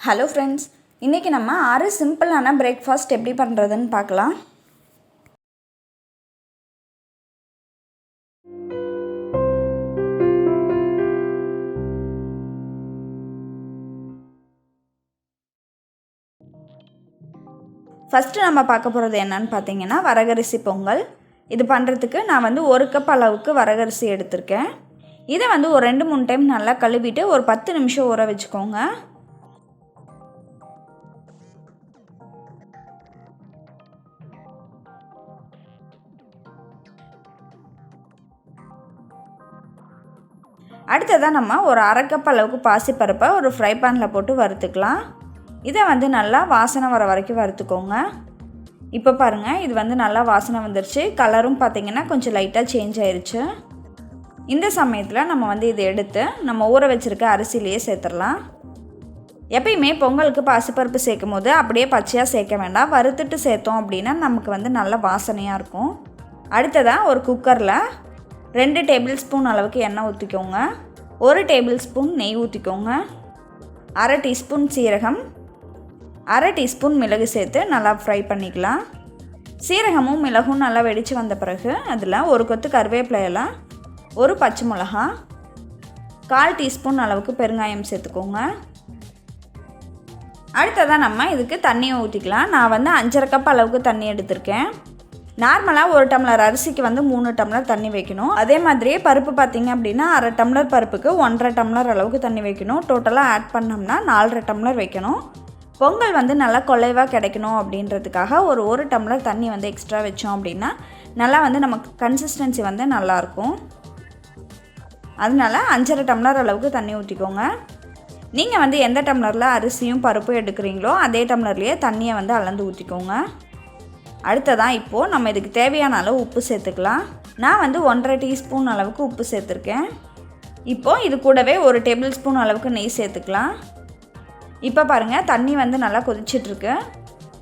Hello friends, இன்றைக்கி நம்ம 6 சிம்பிளான பிரேக்ஃபாஸ்ட் எப்படி பண்ணுறதுன்னு பார்க்கலாம். ஃபஸ்ட்டு நம்ம பார்க்க போகிறது என்னன்னு பார்த்தீங்கன்னா வரகரிசி பொங்கல். இது பண்ணுறதுக்கு நான் 1 கப் அளவுக்கு வரகரிசி எடுத்திருக்கேன். இதை ஒரு 2-3 டைம் நல்லா கழுவிட்டு ஒரு 10 நிமிஷம் ஊற வச்சுக்கோங்க. அடுத்ததாக நம்ம ஒரு 1/2 கப் அளவுக்கு பாசிப்பருப்பை ஒரு ஃப்ரை பேனில் போட்டு வறுத்துக்கலாம். இதை நல்லா வாசனை வர வரைக்கும் வறுத்துக்கோங்க. இப்போ பாருங்கள், இது நல்லா வாசனை வந்துருச்சு. கலரும் பார்த்திங்கன்னா கொஞ்சம் லைட்டாக சேஞ்ச் ஆயிடுச்சு. இந்த சமயத்தில் நம்ம இதை எடுத்து நம்ம ஊற வச்சுருக்க அரிசியிலேயே சேர்த்துடலாம். எப்பயுமே பொங்கலுக்கு பாசிப்பருப்பு சேர்க்கும் போது அப்படியே பச்சையாக சேர்க்க வேண்டாம். வறுத்துட்டு சேர்த்தோம் அப்படின்னா நமக்கு நல்ல வாசனையாக இருக்கும். அடுத்ததாக ஒரு குக்கரில் 2 டேபிள் ஸ்பூன் அளவுக்கு எண்ணெய் ஊற்றிக்கோங்க. 1 டேபிள் ஸ்பூன் நெய் ஊற்றிக்கோங்க. 1/2 டீஸ்பூன் சீரகம், 1/2 டீஸ்பூன் மிளகு சேர்த்து நல்லா ஃப்ரை பண்ணிக்கலாம். சீரகமும் மிளகும் நல்லா வெடித்து வந்த பிறகு அதில் ஒரு கொத்து கருவேப்பிலையெல்லாம், 1 பச்சை மிளகா, 1/4 டீஸ்பூன் அளவுக்கு பெருங்காயம் சேர்த்துக்கோங்க. அடுத்ததாக நம்ம இதுக்கு தண்ணியை ஊற்றிக்கலாம். நான் 5.5 கப் அளவுக்கு தண்ணி எடுத்திருக்கேன். நார்மலாக 1 டம்ளர் அரிசிக்கு 3 டம்ளர் தண்ணி வைக்கணும். அதே மாதிரியே பருப்பு பார்த்திங்க அப்படின்னா 1/2 டம்ளர் பருப்புக்கு 1.5 டம்ளர் அளவுக்கு தண்ணி வைக்கணும். டோட்டலாக ஆட் பண்ணோம்னா 4.5 டம்ளர் வைக்கணும். பொங்கல் நல்லா கொள்ளைவாக கிடைக்கணும் அப்படின்றதுக்காக ஒரு 1 டம்ளர் தண்ணி எக்ஸ்ட்ரா வச்சோம் அப்படின்னா நல்லா நமக்கு கன்சிஸ்டன்சி நல்லாயிருக்கும். அதனால 5.5 டம்ளர் அளவுக்கு தண்ணி ஊற்றிக்கோங்க. நீங்கள் எந்த டம்ளரில் அரிசியும் பருப்பும் எடுக்கிறீங்களோ அதே டம்ளர்லேயே தண்ணியை அளந்து ஊற்றிக்கோங்க. அடுத்ததான் இப்போது நம்ம இதுக்கு தேவையான அளவு உப்பு சேர்த்துக்கலாம். நான் 1.5 டீஸ்பூன் அளவுக்கு உப்பு சேர்த்துருக்கேன். இப்போது இது கூடவே 1 டேபிள் ஸ்பூன் அளவுக்கு நெய் சேர்த்துக்கலாம். இப்போ பாருங்கள், தண்ணி நல்லா கொதிச்சிட்ருக்கு.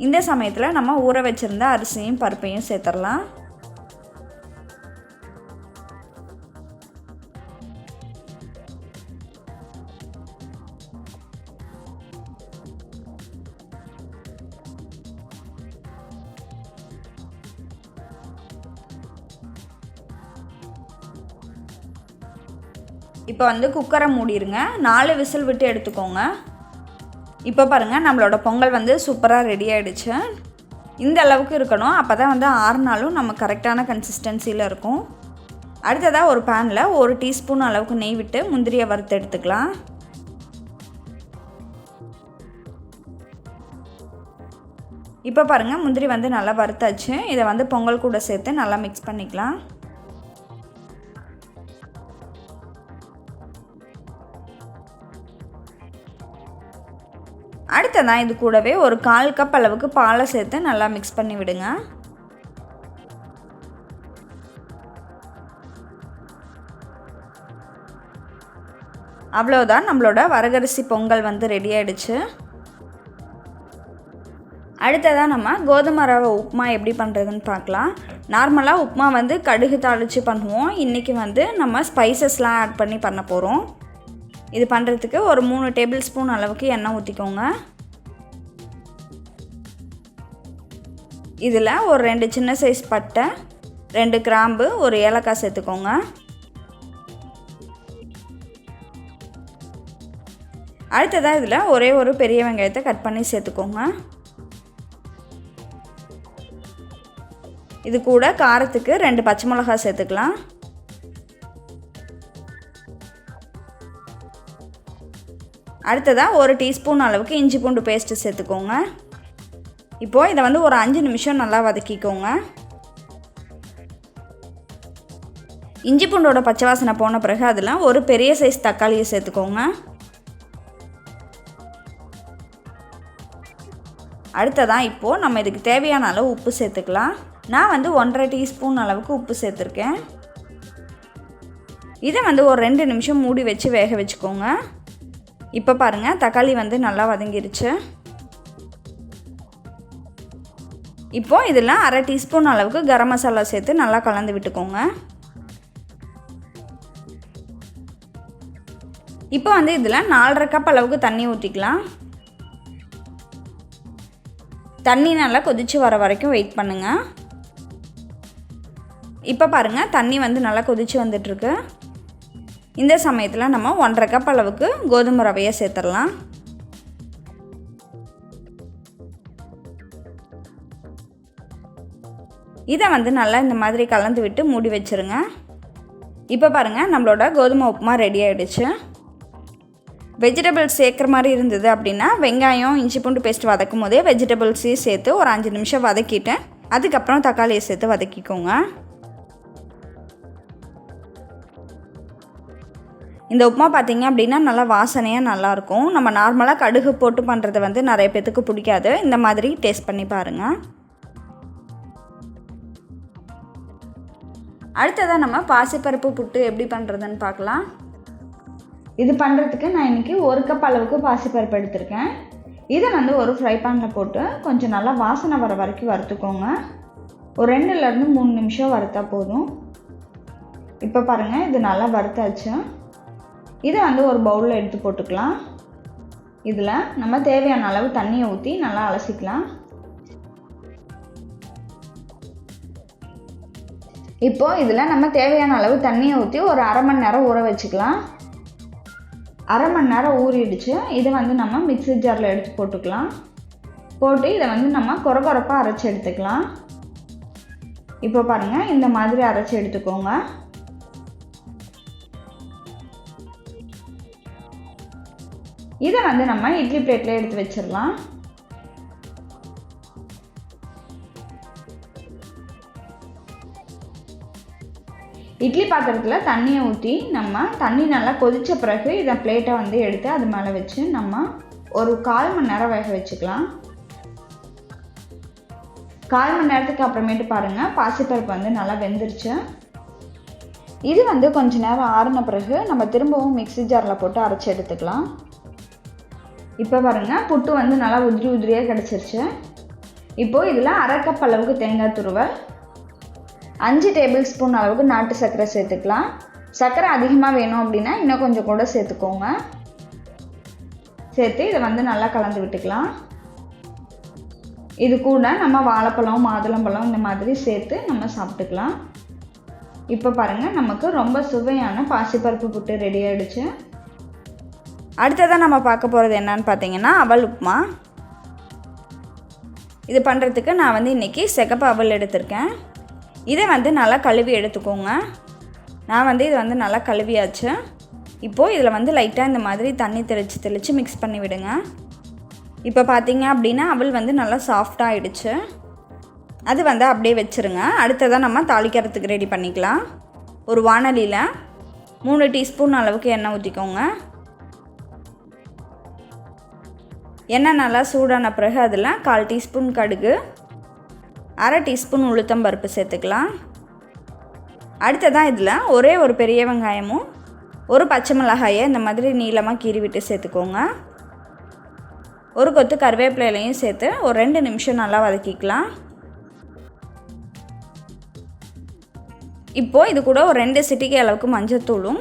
இந்த சமயத்தில் நம்ம ஊற வச்சுருந்த அரிசியும் பருப்பையும் சேர்த்துடலாம். இப்போ குக்கரை மூடிடுங்க. 4 விசில் விட்டு எடுத்துக்கோங்க. இப்போ பாருங்கள், நம்மளோட பொங்கல் சூப்பராக ரெடி ஆகிடுச்சு. இந்த அளவுக்கு இருக்கணும். அப்போ தான் ஆறுனாலும் நம்ம கரெக்டான கன்சிஸ்டன்சியில் இருக்கும். அடுத்ததாக ஒரு பேனில் 1 டீஸ்பூன் அளவுக்கு நெய் விட்டு முந்திரியை வறுத்து எடுத்துக்கலாம். இப்போ பாருங்கள், முந்திரி நல்லா வறுத்தாச்சு. இதை பொங்கல் கூட சேர்த்து நல்லா மிக்ஸ் பண்ணிக்கலாம். அடுத்ததான் இது கூடவே ஒரு 1/4 கப் அளவுக்கு பாலை சேர்த்து நல்லா மிக்ஸ் பண்ணி விடுங்க. அவ்வளோதான், நம்மளோட வரகரிசி பொங்கல் ரெடி ஆகிடுச்சு. அடுத்ததாக நம்ம கோதுமை ரவை உப்புமா எப்படி பண்ணுறதுன்னு பார்க்கலாம். நார்மலாக உப்புமா கடுகு தாளித்து பண்ணுவோம். இன்றைக்கி நம்ம ஸ்பைசஸ்லாம் ஆட் பண்ணி பண்ண போகிறோம். இது பண்ணுறதுக்கு ஒரு 3 டேபிள் ஸ்பூன் அளவுக்கு எண்ணெய் ஊற்றிக்கோங்க. இதில் ஒரு 2 சின்ன சைஸ் பட்டை, 2 கிராம்பு, 1 ஏலக்காய் சேர்த்துக்கோங்க. அடுத்ததாக இதில் ஒரே ஒரு பெரிய வெங்காயத்தை கட் பண்ணி சேர்த்துக்கோங்க. இது கூட காரத்துக்கு 2 பச்சை மிளகாய் சேர்த்துக்கலாம். அடுத்ததாக 1 டீஸ்பூன் அளவுக்கு இஞ்சி பூண்டு பேஸ்ட்டு சேர்த்துக்கோங்க. இப்போது இதை ஒரு 5 நிமிஷம் நல்லா வதக்கிக்கோங்க. இஞ்சி பூண்டோட பச்சை வாசனை போன பிறகு அதில் ஒரு பெரிய சைஸ் தக்காளியை சேர்த்துக்கோங்க. அடுத்ததான் இப்போது நம்ம இதுக்கு தேவையான அளவு உப்பு சேர்த்துக்கலாம். நான் 1.5 டீஸ்பூன் அளவுக்கு உப்பு சேர்த்துருக்கேன். இதை ஒரு 2 நிமிஷம் மூடி வச்சு வேக வச்சுக்கோங்க. இப்போ பாருங்கள், தக்காளி நல்லா வதங்கிருச்சு. இப்போது இதில் 1/2 டீஸ்பூன் அளவுக்கு கரம் மசாலா சேர்த்து நல்லா கலந்து விட்டுக்கோங்க. இப்போ இதில் 4.5 கப் அளவுக்கு தண்ணி ஊற்றிக்கலாம். தண்ணி நல்லா கொதித்து வர வரைக்கும் வெயிட் பண்ணுங்கள். இப்போ பாருங்கள், தண்ணி வந்து நல்லா கொதித்து வந்துட்டுருக்கு. இந்த சமயத்தில் நம்ம 1.5 கப் அளவுக்கு கோதுமை ரவையை சேர்த்துடலாம். இதை வந்து நல்லா இந்த மாதிரி கலந்து விட்டு மூடி வச்சுருங்க. இப்போ பாருங்கள், நம்மளோட கோதுமை உப்புமா ரெடி ஆகிடுச்சு. வெஜிடபிள்ஸ் சேர்க்குற மாதிரி இருந்தது அப்படின்னா வெங்காயம் இஞ்சி பூண்டு பேஸ்ட் வதக்கும் போதே வெஜிடபிள்ஸையும் சேர்த்து ஒரு 5 நிமிஷம் வதக்கிட்டு அதுக்கப்புறம் தக்காளியை சேர்த்து வதக்கிக்கோங்க. இந்த உப்புமா பார்த்திங்க அப்படின்னா நல்லா வாசனையாக நல்லாயிருக்கும். நம்ம நார்மலாக கடுகு போட்டு பண்ணுறது வந்து நிறைய பேத்துக்கு பிடிக்காது. இந்த மாதிரி டேஸ்ட் பண்ணி பாருங்கள். அடுத்ததாக நம்ம பாசிப்பருப்பு புட்டு எப்படி பண்ணுறதுன்னு பார்க்கலாம். இது பண்ணுறதுக்கு நான் இன்றைக்கி 1 கப் அளவுக்கு பாசிப்பருப்பு எடுத்திருக்கேன். இதை வந்து ஒரு ஃப்ரை பேனில் போட்டு கொஞ்சம் நல்லா வாசனை வர வரைக்கும் வறுத்துக்கோங்க. ஒரு 2லேருந்து 3 நிமிஷம் வறுத்தா போதும். இப்போ பாருங்கள், இது நல்லா வறுத்தாச்சு. இதை வந்து ஒரு பவுலில் எடுத்து போட்டுக்கலாம். இதில் நம்ம தேவையான அளவு தண்ணியை ஊற்றி நல்லா அலசிக்கலாம். இப்போது இதில் நம்ம தேவையான அளவு தண்ணியை ஊற்றி ஒரு 1/2 மணி நேரம் ஊற வச்சுக்கலாம். 1/2 மணி நேரம் ஊறிடுச்சு. இதை வந்து நம்ம மிக்ஸி ஜாரில் எடுத்து போட்டுக்கலாம். போட்டு இதை வந்து நம்ம கொரகொரப்பாக அரைச்சி எடுத்துக்கலாம். இப்போ பாருங்கள், இந்த மாதிரி அரைச்சி எடுத்துக்கோங்க. இதை வந்து நம்ம இட்லி பிளேட்டில் எடுத்து வச்சிடலாம். இட்லி பாத்திரத்தில் தண்ணியை ஊற்றி நம்ம தண்ணி நல்லா கொதித்த பிறகு இதை பிளேட்டை வந்து எடுத்து அது மேலே வச்சு நம்ம ஒரு 1/4 மணி நேரம் வேக வச்சுக்கலாம். 1/4 மணி நேரத்துக்கு அப்புறமேட்டு பாருங்கள், பாசிப்பருப்பு வந்து நல்லா வெந்துருச்சு. இது வந்து கொஞ்சம் நேரம் ஆறின பிறகு நம்ம திரும்பவும் மிக்ஸி ஜாரில் போட்டு அரைச்சி எடுத்துக்கலாம். இப்போ பாருங்கள், புட்டு வந்து நல்லா உதிரி உதிரியாக கிடச்சிருச்சு. இப்போது இதில் 1/2 கப் அளவுக்கு தேங்காய் துருவல், 5 டேபிள் ஸ்பூன் அளவுக்கு நாட்டு சர்க்கரை சேர்த்துக்கலாம். சர்க்கரை அதிகமாக வேணும் அப்படின்னா இன்னும் கொஞ்சம் கூட சேர்த்துக்கோங்க. சேர்த்து இதை வந்து நல்லா கலந்து விட்டுக்கலாம். இது கூட நம்ம வாழைப்பழம் மாதுளம்பழம் இந்த மாதிரி சேர்த்து நம்ம சாப்பிட்டுக்கலாம். இப்போ பாருங்கள், நமக்கு ரொம்ப சுவையான பாசிப்பருப்பு புட்டு ரெடி ஆகிடுச்சு. அடுத்ததாக நம்ம பார்க்க போகிறது என்னன்னு பார்த்தீங்கன்னா அவல் உப்புமா. இது பண்ணுறதுக்கு நான் வந்து இன்றைக்கி சிகப்பு அவல் எடுத்திருக்கேன். இதை வந்து நல்லா கழுவி எடுத்துக்கோங்க. நான் வந்து இதை வந்து நல்லா கழுவியாச்சு. இப்போது இதில் வந்து லைட்டாக இந்த மாதிரி தண்ணி தெளித்து மிக்ஸ் பண்ணி விடுங்க. இப்போ பார்த்தீங்க அப்படின்னா அவல் வந்து நல்லா சாஃப்டாக ஆகிடுச்சு. அது வந்து அப்படியே வச்சுருங்க. அடுத்ததாக நம்ம தாளிக்கிறதுக்கு ரெடி பண்ணிக்கலாம். ஒரு வாணலியில் 3 டீஸ்பூன் அளவுக்கு எண்ணெய் ஊற்றிக்கோங்க. எண்ணெய் நல்லா சூடான பிறகு அதில் 1/4 டீஸ்பூன் கடுகு, 1/2 டீஸ்பூன் உளுத்தம்பருப்பு சேர்த்துக்கலாம். அடுத்ததான் இதில் ஒரே ஒரு பெரிய வெங்காயமும் ஒரு பச்சை மிளகாயை இந்த மாதிரி நீளமாக கீறி விட்டு சேர்த்துக்கோங்க. ஒரு கொத்து கருவேப்பிலையிலையும் சேர்த்து ஒரு 2 நிமிஷம் நல்லா வதக்கிக்கலாம். இப்போது இது கூட ஒரு 2 சிட்டிகை அளவுக்கு மஞ்சள்தூளும்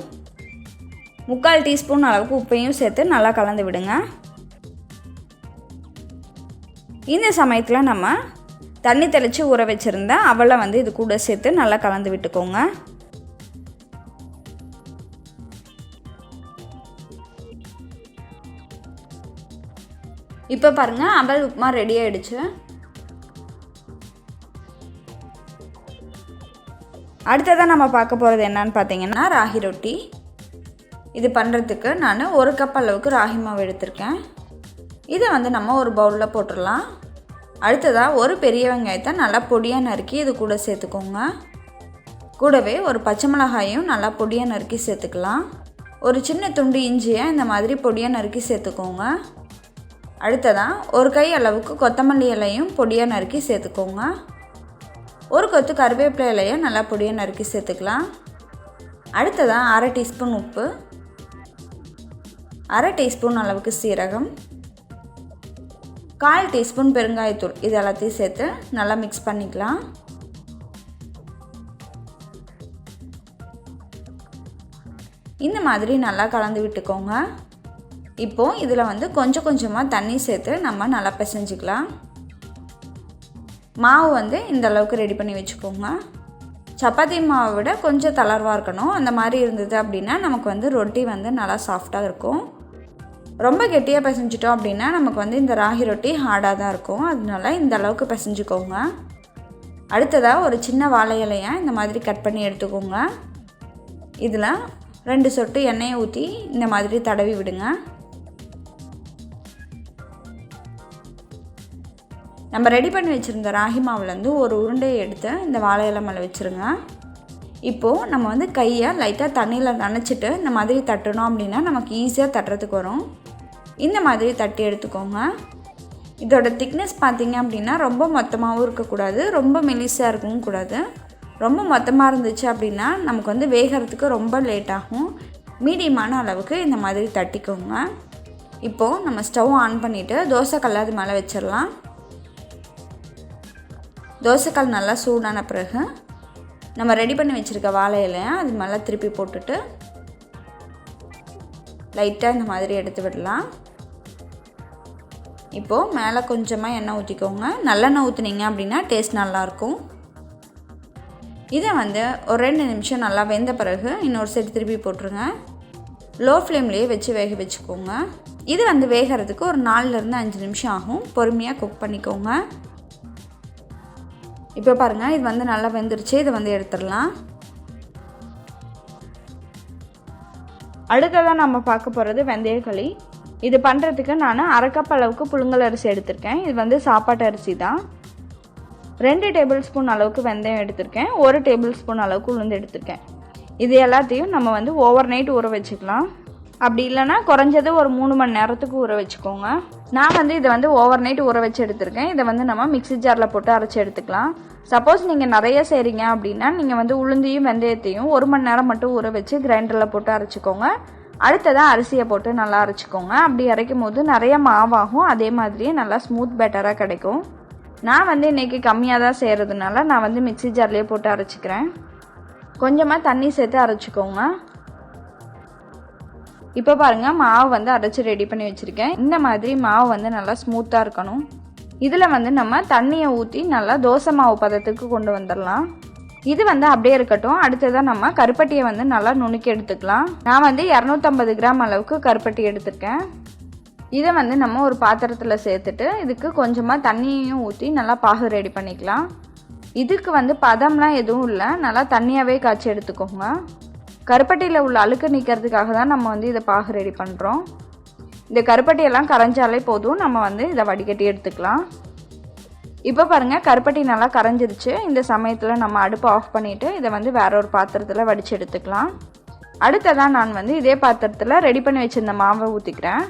3/4 டீஸ்பூன் அளவுக்கு உப்பையும் சேர்த்து நல்லா கலந்து விடுங்க. இந்த சமயத்தில் நம்ம தண்ணி தெளித்து ஊற வச்சுருந்த அவலை வந்து இது கூட சேர்த்து நல்லா கலந்து விட்டுக்கோங்க. இப்போ பாருங்கள், அவல் உப்புமா ரெடி ஆகிடுச்சு. அடுத்ததாக நம்ம பார்க்க போகிறது என்னன்னு பார்த்தீங்கன்னா ராகி ரொட்டி. இது பண்ணுறதுக்கு நான் 1 கப் அளவுக்கு ராகி மாவு எடுத்திருக்கேன். இதை வந்து நம்ம ஒரு பவுலில் போட்டுடலாம். அடுத்ததாக ஒரு பெரிய வெங்காயத்தை நல்லா பொடியாக நறுக்கி இது கூட சேர்த்துக்கோங்க. கூடவே ஒரு பச்சை மிளகாயும் நல்லா பொடியாக நறுக்கி சேர்த்துக்கலாம். ஒரு சின்ன துண்டு இஞ்சியை இந்த மாதிரி பொடியாக நறுக்கி சேர்த்துக்கோங்க. அடுத்ததாக ஒரு கை அளவுக்கு கொத்தமல்லி இலையும் பொடியாக நறுக்கி சேர்த்துக்கோங்க. ஒரு கொத்து கருவேப்பிலை இலையை நல்லா பொடியாக நறுக்கி சேர்த்துக்கலாம். அடுத்ததாக 1/2 டீஸ்பூன் உப்பு, 1/2 டீஸ்பூன் அளவுக்கு சீரகம், 1/4 டீஸ்பூன் பெருங்காயத்தூள், இது எல்லாத்தையும் சேர்த்து நல்லா மிக்ஸ் பண்ணிக்கலாம். இந்த மாதிரி நல்லா கலந்து விட்டுக்கோங்க. இப்போது இதில் வந்து கொஞ்சம் கொஞ்சமாக தண்ணி சேர்த்து நம்ம நல்லா பிசைஞ்சிக்கலாம். மாவு வந்து இந்த அளவுக்கு ரெடி பண்ணி வச்சுக்கோங்க. சப்பாத்தி மாவை விட கொஞ்சம் தளர்வாக இருக்கணும். அந்த மாதிரி இருந்தது அப்படின்னா நமக்கு வந்து ரொட்டி வந்து நல்லா சாஃப்டாக இருக்கும். ரொம்ப கெட்டியாக பிசைஞ்சிட்டோம் அப்படின்னா நமக்கு வந்து இந்த ராகி ரொட்டி ஹார்டாக தான் இருக்கும். அதனால இந்த அளவுக்கு பிசைஞ்சிக்கோங்க. அடுத்ததாக ஒரு சின்ன வாழை இலையை இந்த மாதிரி கட் பண்ணி எடுத்துக்கோங்க. இதில் 2 சொட்டு எண்ணெயை ஊற்றி இந்த மாதிரி தடவி விடுங்க. நம்ம ரெடி பண்ணி வச்சுருந்த ராகி மாவுலேருந்து ஒரு உருண்டையை எடுத்து இந்த வாழை இலை மேலே வச்சுருங்க. இப்போது நம்ம வந்து கையை லைட்டாக தண்ணியில் நனைச்சிட்டு இந்த மாதிரி தட்டணும் அப்படின்னா நமக்கு ஈஸியாக தட்டுறதுக்கு வரும். இந்த மாதிரி தட்டி எடுத்துக்கோங்க. இதோட திக்னஸ் பார்த்திங்க அப்படின்னா ரொம்ப மொத்தமாகவும் இருக்கக்கூடாது, ரொம்ப மெலிசாக இருக்கவும் கூடாது. ரொம்ப மொத்தமாக இருந்துச்சு அப்படின்னா நமக்கு வந்து வேகிறதுக்கு ரொம்ப லேட் ஆகும். மீடியமான அளவுக்கு இந்த மாதிரி தட்டிக்கோங்க. இப்போது நம்ம ஸ்டவ் ஆன் பண்ணிவிட்டு தோசைக்கல்லை அது மேலே வச்சிடலாம். தோசைக்கல் நல்லா சூடான பிறகு நம்ம ரெடி பண்ணி வச்சுருக்க வாழை இலையை அது மேலே திருப்பி போட்டுட்டு லைட்டாக இந்த மாதிரி எடுத்து விடலாம். இப்போது மேலே கொஞ்சமாக எண்ணெய் ஊற்றிக்கோங்க. நல்லெண்ணெய் ஊற்றுனீங்க அப்படின்னா டேஸ்ட் நல்லாயிருக்கும். இதை வந்து ஒரு 2 நிமிஷம் நல்லா வெந்த பிறகு இன்னொரு சைடு திருப்பி போட்டுருங்க. லோ ஃப்ளேம்லேயே வச்சு வேக வச்சுக்கோங்க. இது வந்து வேகிறதுக்கு ஒரு 4லேருந்து 5 நிமிஷம் ஆகும். பொறுமையாக குக் பண்ணிக்கோங்க. இப்போ பாருங்கள், இது வந்து நல்லா வெந்துருச்சு. இதை வந்து எடுத்துடலாம். அடுத்ததாக நம்ம பார்க்க போகிறது வெந்தயக்களி. இது பண்ணுறதுக்கு நான் 1/2 கப் அளவுக்கு புழுங்கல் அரிசி எடுத்திருக்கேன். இது வந்து சாப்பாட்டு அரிசி தான். 2 டேபிள் ஸ்பூன் அளவுக்கு வெந்தயம் எடுத்திருக்கேன். 1 டேபிள் ஸ்பூன் அளவுக்கு உளுந்து எடுத்திருக்கேன். இது எல்லாத்தையும் நம்ம வந்து ஓவர் நைட் ஊற வச்சுக்கலாம். அப்படி இல்லைனா குறைஞ்சது ஒரு 3 மணி நேரத்துக்கு ஊற வச்சுக்கோங்க. நான் வந்து இதை வந்து ஓவர் நைட் ஊற வச்சு எடுத்திருக்கேன். இதை வந்து நம்ம மிக்ஸி ஜாரில் போட்டு அரைச்சி எடுத்துக்கலாம். சப்போஸ் நீங்கள் நிறைய செய்கிறீங்க அப்படின்னா நீங்கள் வந்து உளுந்தையும் வெந்தயத்தையும் 1 மணி நேரம் மட்டும் ஊற வச்சு கிரைண்டரில் போட்டு அரைச்சிக்கோங்க. அடுத்ததாக அரிசியை போட்டு நல்லா அரைச்சிக்கோங்க. அப்படி அரைக்கும் போது நிறைய மாவாகும், அதே மாதிரியே நல்லா ஸ்மூத் பேட்டராக கிடைக்கும். நான் வந்து இன்றைக்கி கம்மியாக தான் செய்கிறதுனால நான் வந்து மிக்ஸி ஜார்லேயே போட்டு அரைச்சிக்கிறேன். கொஞ்சமாக தண்ணி சேர்த்து அரைச்சிக்கோங்க. இப்போ பாருங்கள், மாவு வந்து அரைச்சி ரெடி பண்ணி வச்சுருக்கேன். இந்த மாதிரி மாவு வந்து நல்லா ஸ்மூத்தாக இருக்கணும். இதில் வந்து நம்ம தண்ணியை ஊற்றி நல்லா தோசை மாவு பதத்துக்கு கொண்டு வந்துடலாம். இது வந்து அப்படியே இருக்கட்டும். அடுத்ததாக நம்ம கருப்பட்டியை வந்து நல்லா நுணுக்கி எடுத்துக்கலாம். நான் வந்து 250 கிராம் அளவுக்கு கருப்பட்டி எடுத்துருக்கேன். இதை வந்து நம்ம ஒரு பாத்திரத்தில் சேர்த்துட்டு இதுக்கு கொஞ்சமாக தண்ணியையும் ஊற்றி நல்லா பாகு ரெடி பண்ணிக்கலாம். இதுக்கு வந்து பதம்லாம் எதுவும் இல்லை, நல்லா தண்ணியாகவே காய்ச்சி எடுத்துக்கோங்க. கருப்பட்டியில் உள்ள அழுக்கு நீக்கிறதுக்காக தான் நம்ம வந்து இதை பாகு ரெடி பண்ணுறோம். இந்த கருப்பட்டியெல்லாம் கரைஞ்சாலே போதும், நம்ம வந்து இதை வடிகட்டி எடுத்துக்கலாம். இப்போ பாருங்கள், கருப்பட்டி நல்லா கரைஞ்சிருச்சு. இந்த சமயத்தில் நம்ம அடுப்பை ஆஃப் பண்ணிவிட்டு இதை வந்து வேற ஒரு பாத்திரத்தில் வடித்து எடுத்துக்கலாம். அடுத்ததான் நான் வந்து இதே பாத்திரத்தில் ரெடி பண்ணி வச்சுருந்த மாவை ஊற்றிக்கிறேன்.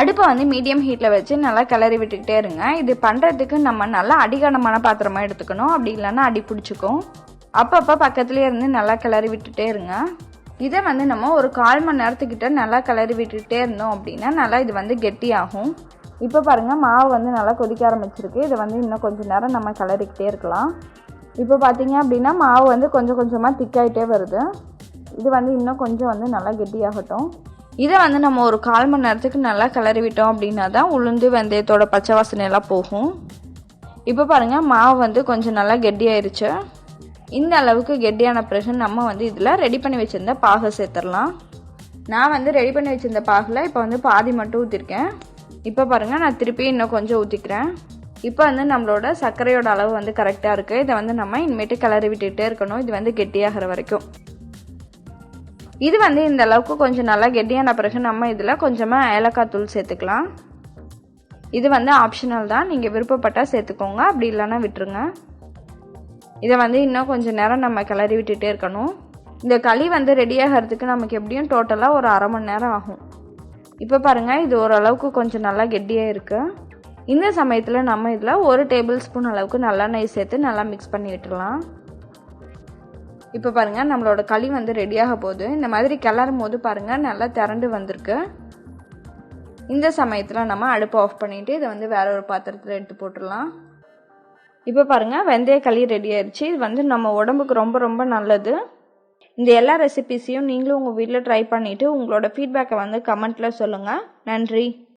அடுப்பை வந்து மீடியம் ஹீட்டில் வச்சு நல்லா கிளறி விட்டுக்கிட்டே இருங்க. இது பண்ணுறதுக்கு நம்ம நல்லா அடிகனமான பாத்திரமாக எடுத்துக்கணும், அப்படி இல்லைன்னா அடி பிடிச்சிக்கும். அப்பப்போ பக்கத்துலேயே இருந்து நல்லா கிளறி விட்டுட்டே இருங்க. இதை வந்து நம்ம ஒரு 1/4 மணி நேரத்துக்கிட்ட நல்லா கிளறி விட்டுக்கிட்டே இருந்தோம் அப்படின்னா நல்லா இது வந்து கெட்டியாகும். இப்போ பாருங்கள், மாவு வந்து நல்லா கொதிக்க ஆரம்பிச்சிருக்கு. இதை வந்து இன்னும் கொஞ்சம் நேரம் நம்ம கிளறிக்கிட்டே இருக்கலாம். இப்போ பார்த்தீங்க அப்படின்னா மாவு வந்து கொஞ்சம் கொஞ்சமாக திக்காயிட்டே வருது. இது வந்து இன்னும் கொஞ்சம் வந்து நல்லா கெட்டியாகட்டும். இதை வந்து நம்ம ஒரு 1/4 மணி நேரத்துக்கு நல்லா கிளறி விட்டோம் அப்படின்னா தான் உளுந்து வெந்தயத்தோட பச்சை வாசனையெல்லாம் போகும். இப்போ பாருங்கள், மாவு வந்து கொஞ்சம் நல்லா கெட்டியாயிருச்சு. இந்த அளவுக்கு கெட்டியான பிறகு நம்ம வந்து இதில் ரெடி பண்ணி வச்சுருந்த பாகை சேர்த்துடலாம். நான் வந்து ரெடி பண்ணி வச்சுருந்த பாகில் இப்போ வந்து பாதி மட்டும் ஊற்றிருக்கேன். இப்போ பாருங்கள், நான் திருப்பி இன்னும் கொஞ்சம் ஊற்றிக்கிறேன். இப்போ வந்து நம்மளோட சர்க்கரையோட அளவு வந்து கரெக்டாக இருக்குது. இதை வந்து நம்ம இனிமேட்டு கிளறி விட்டுகிட்டே இருக்கணும், இது வந்து கெட்டியாகிற வரைக்கும். இது வந்து இந்த அளவுக்கு கொஞ்சம் நல்லா கெட்டியான பிறகு நம்ம இதில் கொஞ்சமாக ஏலக்காய் தூள் சேர்த்துக்கலாம். இது வந்து ஆப்ஷனல் தான், நீங்கள் விருப்பப்பட்டால் சேர்த்துக்கோங்க, அப்படி இல்லைன்னா விட்டுருங்க. இதை வந்து இன்னும் கொஞ்சம் நேரம் நம்ம கிளறி விட்டுகிட்டே இருக்கணும். இந்த களி வந்து ரெடியாகிறதுக்கு நமக்கு எப்படியும் டோட்டலாக ஒரு 1/2 மணி நேரம் ஆகும். இப்போ பாருங்கள், இது ஓரளவுக்கு கொஞ்சம் நல்லா கெட்டியாக இருக்குது. இந்த சமயத்தில் நம்ம இதில் 1 டேபிள் ஸ்பூன் அளவுக்கு நல்லெண்ணெய் சேர்த்து நல்லா மிக்ஸ் பண்ணி விட்டுடலாம். இப்போ பாருங்கள், நம்மளோட களி வந்து ரெடியாக போகுது. இந்த மாதிரி கிளறும் போது பாருங்கள் நல்லா திரண்டு வந்திருக்கு. இந்த சமயத்தில் நம்ம அடுப்பை ஆஃப் பண்ணிவிட்டு இதை வந்து வேற ஒரு பாத்திரத்தில் எடுத்து போட்டுடலாம். இப்போ பாருங்கள், வெந்தய களி ரெடி ஆயிடுச்சு. இது வந்து நம்ம உடம்புக்கு ரொம்ப ரொம்ப நல்லது. இந்த எல்லா ரெசிபீஸையும் நீங்களும் உங்கள் வீட்டில் ட்ரை பண்ணிவிட்டு உங்களோட ஃபீட்பேக்கை வந்து கமெண்ட்டில் சொல்லுங்கள். நன்றி.